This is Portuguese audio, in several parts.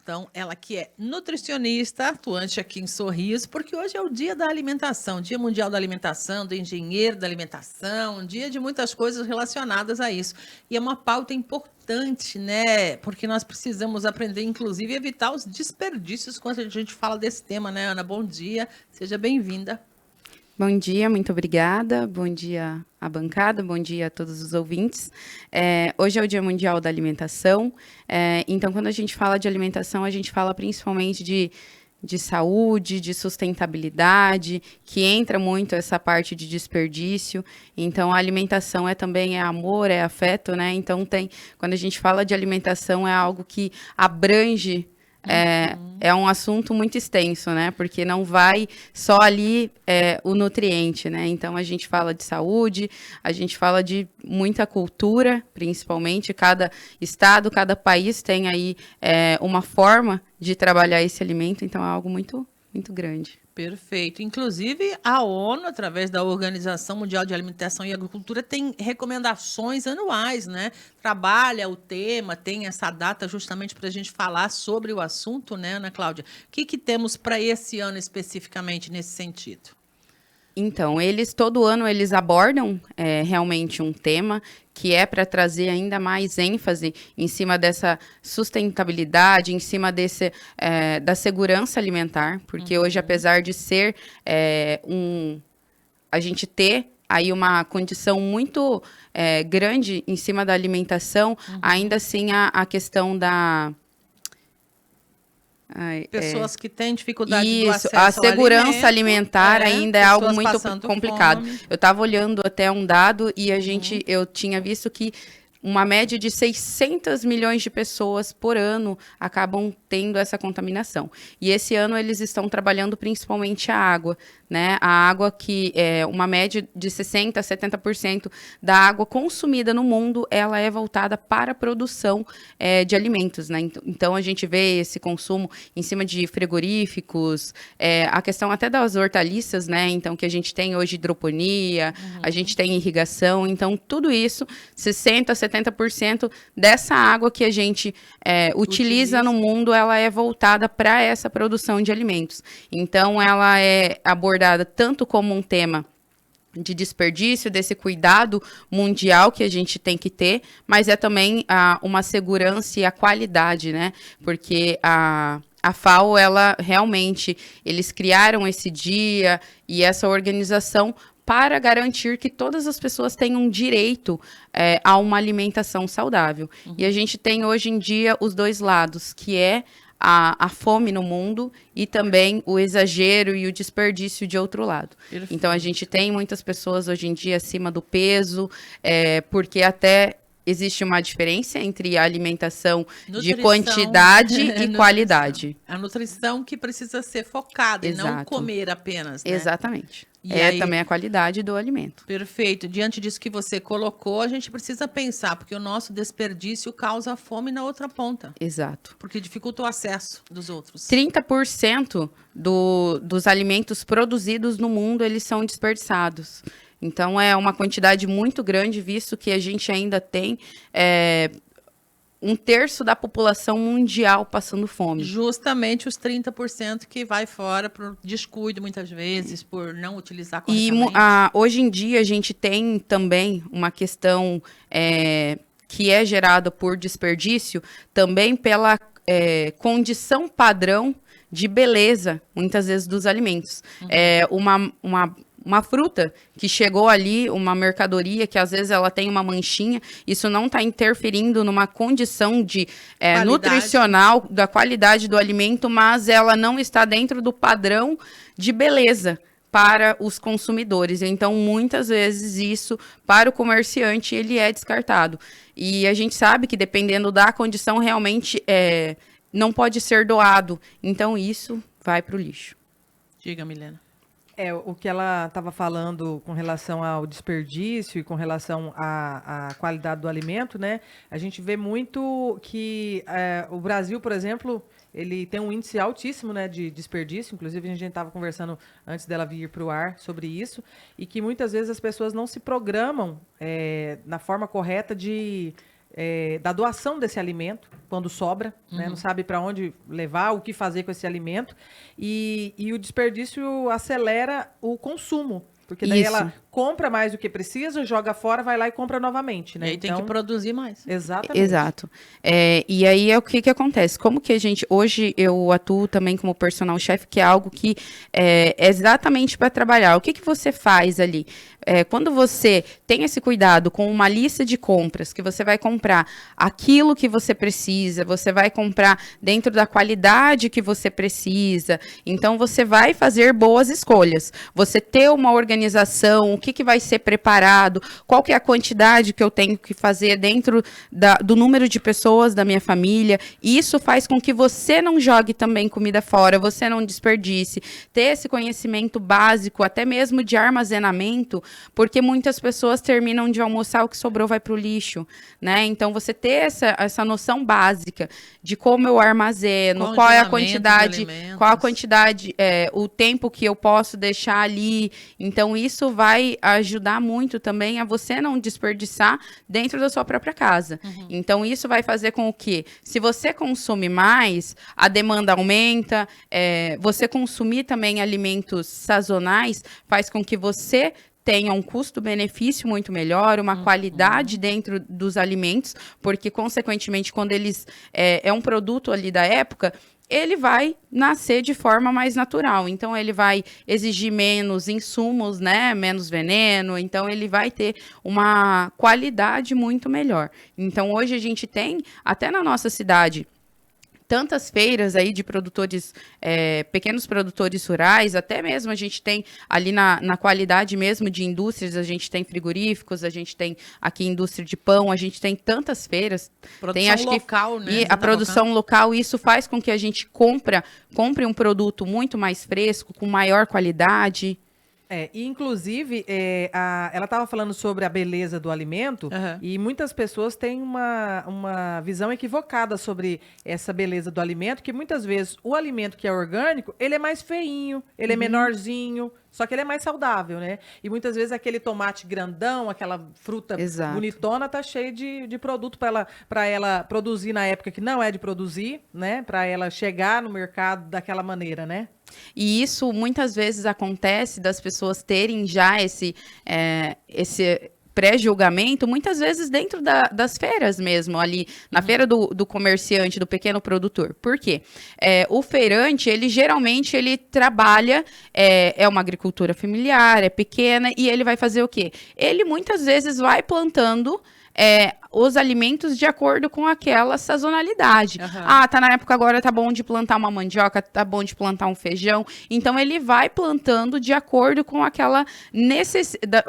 Faustão, ela que é nutricionista, atuante aqui em Sorriso, porque hoje é o Dia da Alimentação, Dia Mundial da Alimentação, do engenheiro da alimentação, um dia de muitas coisas relacionadas a isso. E é uma pauta importante, né? Porque nós precisamos aprender, inclusive, a evitar os desperdícios quando a gente fala desse tema, né, Ana? Bom dia, seja bem-vinda. Bom dia, muito obrigada. Bom dia à bancada, bom dia a todos os ouvintes. Hoje é o Dia Mundial da Alimentação, então quando a gente fala de alimentação, a gente fala principalmente de saúde, de sustentabilidade, que entra muito essa parte de desperdício. Então, a alimentação também é amor, é afeto, né? Então, quando a gente fala de alimentação, é algo que abrange. É um assunto muito extenso, né? Porque não vai só ali o nutriente, né? Então, a gente fala de saúde, a gente fala de muita cultura, principalmente. Cada estado, cada país tem aí uma forma de trabalhar esse alimento, então é algo muito, muito grande. Perfeito. Inclusive, a ONU, através da Organização Mundial de Alimentação e Agricultura, tem recomendações anuais, né? Trabalha o tema, tem essa data justamente para a gente falar sobre o assunto, né, Ana Cláudia? O que temos para esse ano especificamente nesse sentido? Então, todo ano eles abordam realmente um tema que é para trazer ainda mais ênfase em cima dessa sustentabilidade, em cima da segurança alimentar, porque hoje, apesar de ser a gente ter aí uma condição muito grande em cima da alimentação, ainda assim a questão da Pessoas que têm dificuldade do Isso, a acesso ao segurança alimento, alimentar ainda é algo pessoas muito passando complicado. fome. Eu estava olhando até um dado e eu tinha visto que uma média de 600 milhões de pessoas por ano acabam tendo essa contaminação. E esse ano eles estão trabalhando principalmente a água, né? A água que é uma média de 60% a 70% da água consumida no mundo, ela é voltada para a produção de alimentos, né? Então a gente vê esse consumo em cima de frigoríficos, a questão até das hortaliças, né? Então que a gente tem hoje hidroponia, a gente tem irrigação, então tudo isso, 60% a 70% dessa água que a gente utiliza no mundo, ela é voltada para essa produção de alimentos. Então ela é abordada tanto como um tema de desperdício, desse cuidado mundial que a gente tem que ter, mas é também uma segurança e a qualidade, né? Porque a FAO, ela realmente, eles criaram esse dia e essa organização para garantir que todas as pessoas tenham direito a uma alimentação saudável. E a gente tem hoje em dia os dois lados, que é a fome no mundo e também o exagero e o desperdício de outro lado. Perfeito. Então, a gente tem muitas pessoas hoje em dia acima do peso, porque até existe uma diferença entre a alimentação de quantidade e qualidade. A nutrição que precisa ser focada. Exato. E não comer apenas, né? Exatamente. E também a qualidade do alimento. Perfeito. Diante disso que você colocou, a gente precisa pensar, porque o nosso desperdício causa fome na outra ponta. Exato. Porque dificulta o acesso dos outros. 30% dos alimentos produzidos no mundo, eles são desperdiçados. Então, é uma quantidade muito grande, visto que a gente ainda tem um terço da população mundial passando fome. Justamente os 30% que vai fora por descuido, muitas vezes, por não utilizar corretamente. E hoje em dia, a gente tem também uma questão que é gerada por desperdício, também pela condição padrão de beleza, muitas vezes, dos alimentos. Uma fruta que chegou ali, uma mercadoria que às vezes ela tem uma manchinha, isso não está interferindo numa condição de nutricional, da qualidade do alimento, mas ela não está dentro do padrão de beleza para os consumidores. Então, muitas vezes, isso, para o comerciante, ele é descartado. E a gente sabe que, dependendo da condição, realmente não pode ser doado. Então, isso vai para o lixo. Diga, Milena. O que ela estava falando com relação ao desperdício e com relação à qualidade do alimento, né? A gente vê muito que o Brasil, por exemplo, ele tem um índice altíssimo, né, de desperdício. Inclusive, a gente estava conversando antes dela vir para o ar sobre isso, e que muitas vezes as pessoas não se programam na forma correta de da doação desse alimento, quando sobra, né? Não sabe para onde levar, o que fazer com esse alimento. E o desperdício acelera o consumo. Porque daí Isso. ela compra mais do que precisa, joga fora, vai lá e compra novamente, né? E aí tem que produzir mais. Exatamente. Exato. E aí é o que acontece? Como que a gente... Hoje eu atuo também como personal chef, que é algo que é exatamente para trabalhar. O que você faz ali? Quando você tem esse cuidado com uma lista de compras, que você vai comprar aquilo que você precisa, você vai comprar dentro da qualidade que você precisa, então você vai fazer boas escolhas. Você ter uma organização, o que vai ser preparado, qual que é a quantidade que eu tenho que fazer dentro do número de pessoas da minha família, e isso faz com que você não jogue também comida fora, você não desperdice, ter esse conhecimento básico, até mesmo de armazenamento, porque muitas pessoas terminam de almoçar, o que sobrou vai para o lixo, né? Então, você ter essa noção básica de como eu armazeno, qual é a quantidade, o tempo que eu posso deixar ali. Então, isso vai ajudar muito também a você não desperdiçar dentro da sua própria casa. Então, isso vai fazer com que, se você consome mais, a demanda aumenta, você consumir também alimentos sazonais faz com que você tenha um custo-benefício muito melhor, uma qualidade dentro dos alimentos, porque, consequentemente, quando eles é um produto ali da época, ele vai nascer de forma mais natural. Então, ele vai exigir menos insumos, né? Menos veneno. Então, ele vai ter uma qualidade muito melhor. Então, hoje a gente tem, até na nossa cidade, tantas feiras aí de produtores, pequenos produtores rurais, até mesmo a gente tem ali na qualidade mesmo de indústrias, a gente tem frigoríficos, a gente tem aqui indústria de pão, a gente tem tantas feiras. Produção local, né? E a produção local, isso faz com que a gente compre um produto muito mais fresco, com maior qualidade. E inclusive, ela estava falando sobre a beleza do alimento, e muitas pessoas têm uma visão equivocada sobre essa beleza do alimento, que muitas vezes o alimento que é orgânico, ele é mais feinho, ele é menorzinho, só que ele é mais saudável, né? E muitas vezes aquele tomate grandão, aquela fruta bonitona, tá cheio de produto para ela produzir na época que não é de produzir, né? Para ela chegar no mercado daquela maneira, né? E isso muitas vezes acontece das pessoas terem já esse pré-julgamento, muitas vezes dentro das feiras mesmo, ali na feira do comerciante, do pequeno produtor. Por quê? O feirante, ele geralmente ele trabalha, é uma agricultura familiar, é pequena, e ele vai fazer o quê? Ele muitas vezes vai plantando os alimentos de acordo com aquela sazonalidade. Tá na época agora, tá bom de plantar uma mandioca, tá bom de plantar um feijão. Então, ele vai plantando de acordo com aquela necessidade.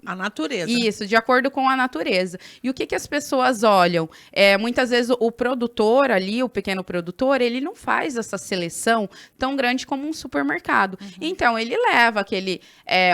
A natureza. Isso, de acordo com a natureza. E o que as pessoas olham? Muitas vezes o produtor ali, o pequeno produtor, ele não faz essa seleção tão grande como um supermercado. Então, ele leva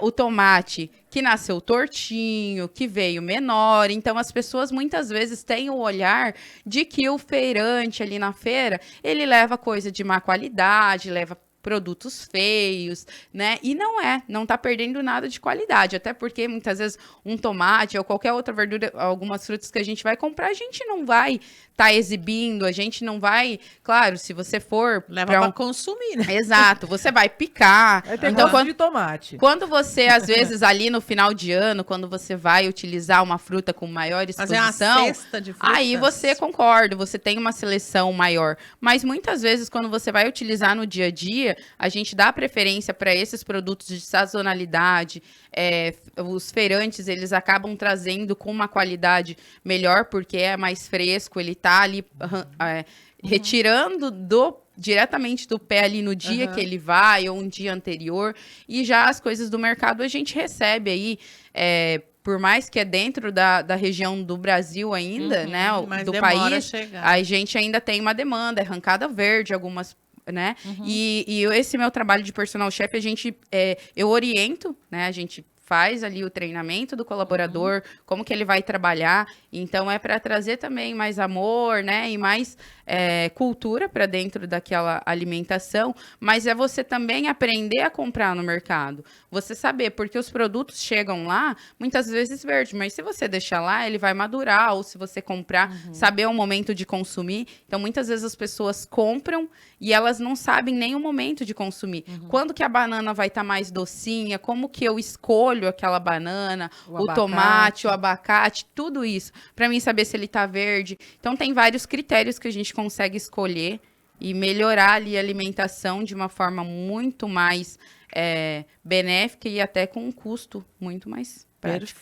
o tomate que nasceu tortinho, que veio menor. Então, as pessoas muitas vezes têm o olhar de que o feirante ali na feira, ele leva coisa de má qualidade, leva produtos feios, né? E não tá perdendo nada de qualidade, até porque muitas vezes um tomate ou qualquer outra verdura, algumas frutas que a gente vai comprar, a gente não vai tá exibindo, a gente não vai, claro, se você for leva para consumir, né? Exato, você vai picar. Então, de tomate. Quando você às vezes ali no final de ano, quando você vai utilizar uma fruta com maior exposição, fazer uma cesta de frutas. Aí você concorda, você tem uma seleção maior, mas muitas vezes quando você vai utilizar no dia a dia, a gente dá preferência para esses produtos de sazonalidade. Os feirantes, eles acabam trazendo com uma qualidade melhor, porque é mais fresco, ele tá ali retirando diretamente do pé ali no dia que ele vai, ou um dia anterior, e já as coisas do mercado a gente recebe aí, por mais que é dentro da região do Brasil ainda, né, do país, a gente ainda tem uma demanda, arrancada verde, algumas, né, e esse meu trabalho de personal chef, eu oriento, né, a gente faz ali o treinamento do colaborador, como que ele vai trabalhar. Então, é para trazer também mais amor, né? E mais cultura para dentro daquela alimentação. Mas é você também aprender a comprar no mercado. Você saber, porque os produtos chegam lá, muitas vezes verde. Mas se você deixar lá, ele vai madurar. Ou se você comprar, saber o momento de consumir. Então, muitas vezes as pessoas compram e elas não sabem nem o momento de consumir. Quando que a banana vai estar mais docinha, como que eu escolho aquela banana, o tomate, o abacate, tudo isso, para mim saber se ele está verde. Então, tem vários critérios que a gente consegue escolher e melhorar ali a alimentação de uma forma muito mais benéfica e até com um custo muito mais prático. Perfeito.